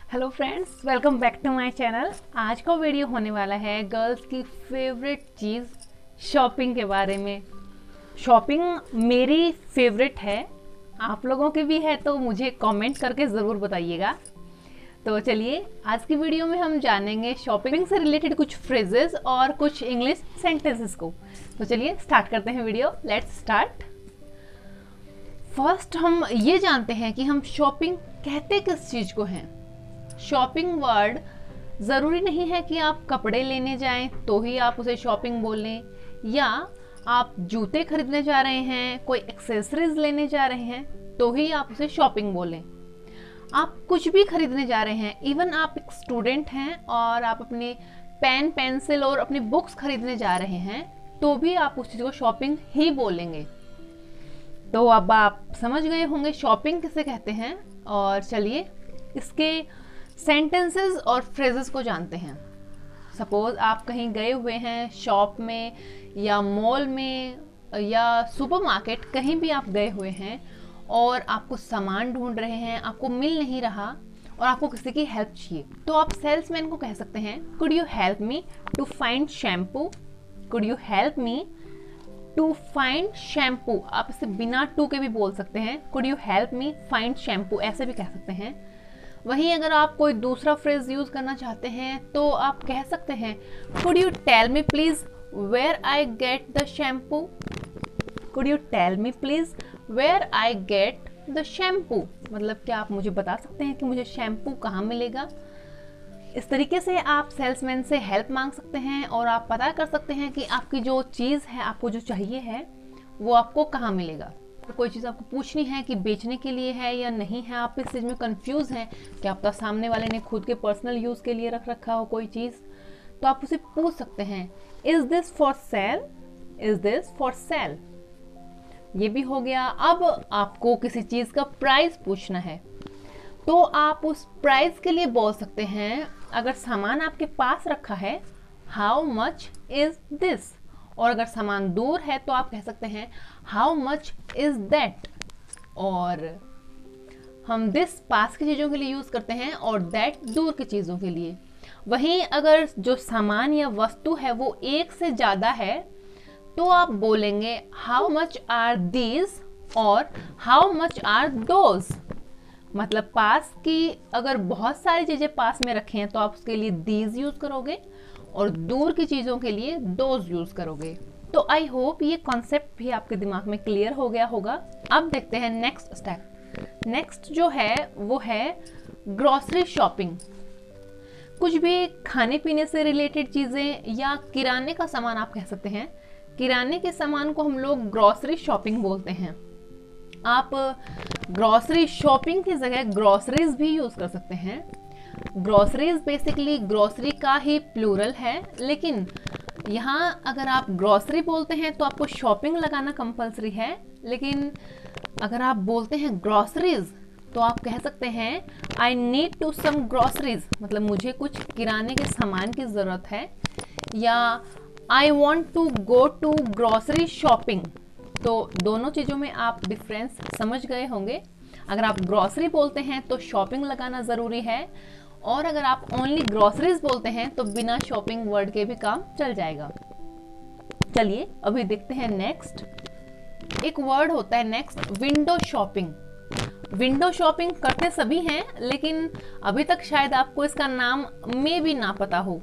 Hello friends, welcome back to my channel. आज का video होने वाला है गर्ल्स की फेवरेट चीज़ शॉपिंग के बारे में। शॉपिंग मेरी फेवरेट है, आप लोगों की भी है तो मुझे कमेंट करके ज़रूर बताइएगा। तो चलिए आज की वीडियो में हम जानेंगे शॉपिंग से रिलेटेड कुछ फ्रेजेस और कुछ इंग्लिश सेंटेंसेस को। तो चलिए स्टार्ट करते हैं वीडियो। Let's start. फर्स्ट हम ये जानते हैं कि हम शॉपिंग कहते किस चीज़ को हैं। शॉपिंग वर्ड ज़रूरी नहीं है कि आप कपड़े लेने जाएं तो ही आप उसे शॉपिंग बोलें, या आप जूते खरीदने जा रहे हैं, कोई एक्सेसरीज लेने जा रहे हैं तो ही आप उसे शॉपिंग बोलें। आप कुछ भी खरीदने जा रहे हैं, इवन आप एक स्टूडेंट हैं और आप अपने पेन पेंसिल और अपनी बुक्स खरीदने जा रहे हैं तो भी आप उस चीज़ को शॉपिंग ही बोलेंगे। तो अब आप समझ गए होंगे शॉपिंग किसे कहते हैं। और चलिए इसके सेंटेंसेस और फ्रेजेस को जानते हैं। सपोज आप कहीं गए हुए हैं, शॉप में या मॉल में या सुपरमार्केट, कहीं भी आप गए हुए हैं और आपको सामान ढूंढ रहे हैं, आपको मिल नहीं रहा और आपको किसी की हेल्प चाहिए, तो आप सेल्समैन को कह सकते हैं could you help me to find shampoo. Could you help me to find shampoo. आप इसे बिना टू के भी बोल सकते हैं, could you help me find shampoo, ऐसे भी कह सकते हैं। वहीं अगर आप कोई दूसरा फ्रेज यूज करना चाहते हैं तो आप कह सकते हैं could you tell me please where I get the shampoo. Could you tell me please where I get the shampoo, मतलब क्या आप मुझे बता सकते हैं कि मुझे शैम्पू कहाँ मिलेगा। इस तरीके से आप सेल्समैन से हेल्प मांग सकते हैं और आप पता कर सकते हैं कि आपकी जो चीज़ है, आपको जो चाहिए है, वो आपको कहाँ मिलेगा। कोई चीज़ आपको पूछनी है कि बेचने के लिए है या नहीं है, आप इस चीज़ में कंफ्यूज हैं कि आपका सामने वाले ने खुद के पर्सनल यूज़ के लिए रख रखा हो कोई चीज़, तो आप उसे पूछ सकते हैं is this for sale, is this for sale. ये भी हो गया। अब आपको किसी चीज़ का प्राइस पूछना है तो आप उस प्राइस के लिए बोल सकते हैं, अगर सामान आपके पास रखा है हाउ मच इज दिस, और अगर सामान दूर है तो आप कह सकते हैं हाउ मच इज दैट। और हम दिस पास की चीज़ों के लिए यूज़ करते हैं और दैट दूर की चीज़ों के लिए। वहीं अगर जो सामान या वस्तु है वो एक से ज़्यादा है तो आप बोलेंगे हाउ मच आर दीज और हाउ मच आर दोज। मतलब पास की अगर बहुत सारी चीज़ें पास में रखे हैं तो आप उसके लिए दीज यूज़ करोगे और दूर की चीज़ों के लिए दोज यूज़ करोगे। तो आई होप ये कॉन्सेप्ट भी आपके दिमाग में क्लियर हो गया होगा। अब देखते हैं नेक्स्ट स्टेप। नेक्स्ट जो है वो है ग्रॉसरी शॉपिंग। कुछ भी खाने पीने से रिलेटेड चीज़ें या किराने का सामान आप कह सकते हैं। किराने के सामान को हम लोग ग्रॉसरी शॉपिंग बोलते हैं। आप ग्रॉसरी शॉपिंग की जगह ग्रॉसरीज भी यूज़ कर सकते हैं। ग्रॉसरीज बेसिकली ग्रॉसरी का ही प्लूरल है, लेकिन यहाँ अगर आप ग्रॉसरी बोलते हैं तो आपको शॉपिंग लगाना कंपलसरी है, लेकिन अगर आप बोलते हैं ग्रॉसरीज तो आप कह सकते हैं I need to some groceries, मतलब मुझे कुछ किराने के सामान की ज़रूरत है, या I want to go to grocery shopping. तो दोनों चीज़ों में आप डिफरेंस समझ गए होंगे। अगर आप ग्रॉसरी बोलते हैं तो शॉपिंग लगाना ज़रूरी है, और अगर आप ओनली ग्रॉसरीज बोलते हैं तो बिना शॉपिंग वर्ड के भी काम चल जाएगा। चलिए अभी देखते हैं नेक्स्ट। एक वर्ड होता है next, window shopping. Window shopping करते सभी हैं, लेकिन अभी तक शायद आपको इसका नाम में भी ना पता हो।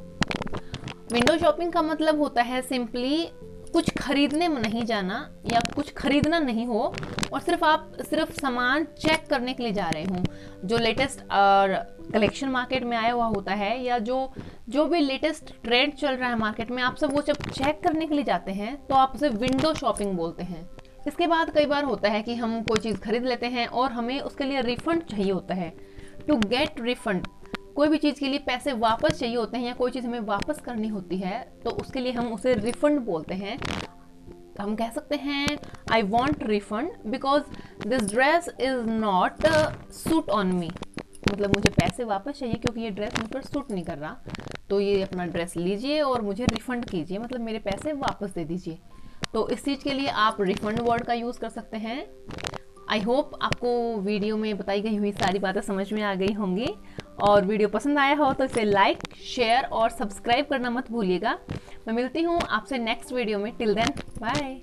विंडो शॉपिंग का मतलब होता है सिंपली कुछ खरीदने में नहीं जाना या कुछ खरीदना नहीं हो, और सिर्फ सामान चेक करने के लिए जा रहे हों। जो लेटेस्ट और कलेक्शन मार्केट में आया हुआ होता है, या जो भी लेटेस्ट ट्रेंड चल रहा है मार्केट में, आप सब वो जब चेक करने के लिए जाते हैं तो आप उसे विंडो शॉपिंग बोलते हैं। इसके बाद कई बार होता है कि हम कोई चीज़ खरीद लेते हैं और हमें उसके लिए रिफंड चाहिए होता है। टू गेट रिफंड, कोई भी चीज़ के लिए पैसे वापस चाहिए होते हैं या कोई चीज़ हमें वापस करनी होती है तो उसके लिए हम उसे रिफंड बोलते हैं। हम कह सकते हैं I want refund because this dress is not suit on me, मतलब मुझे पैसे वापस चाहिए क्योंकि ये ड्रेस मुझ पर सूट नहीं कर रहा, तो ये अपना ड्रेस लीजिए और मुझे रिफंड कीजिए, मतलब मेरे पैसे वापस दे दीजिए। तो इस चीज़ के लिए आप रिफंड वर्ड का यूज़ कर सकते हैं। आई होप आपको वीडियो में बताई गई हुई सारी बातें समझ में आ गई होंगी और वीडियो पसंद आया हो तो इसे लाइक, शेयर और सब्सक्राइब करना मत भूलिएगा। मैं मिलती हूँ आपसे नेक्स्ट वीडियो में। Till then bye.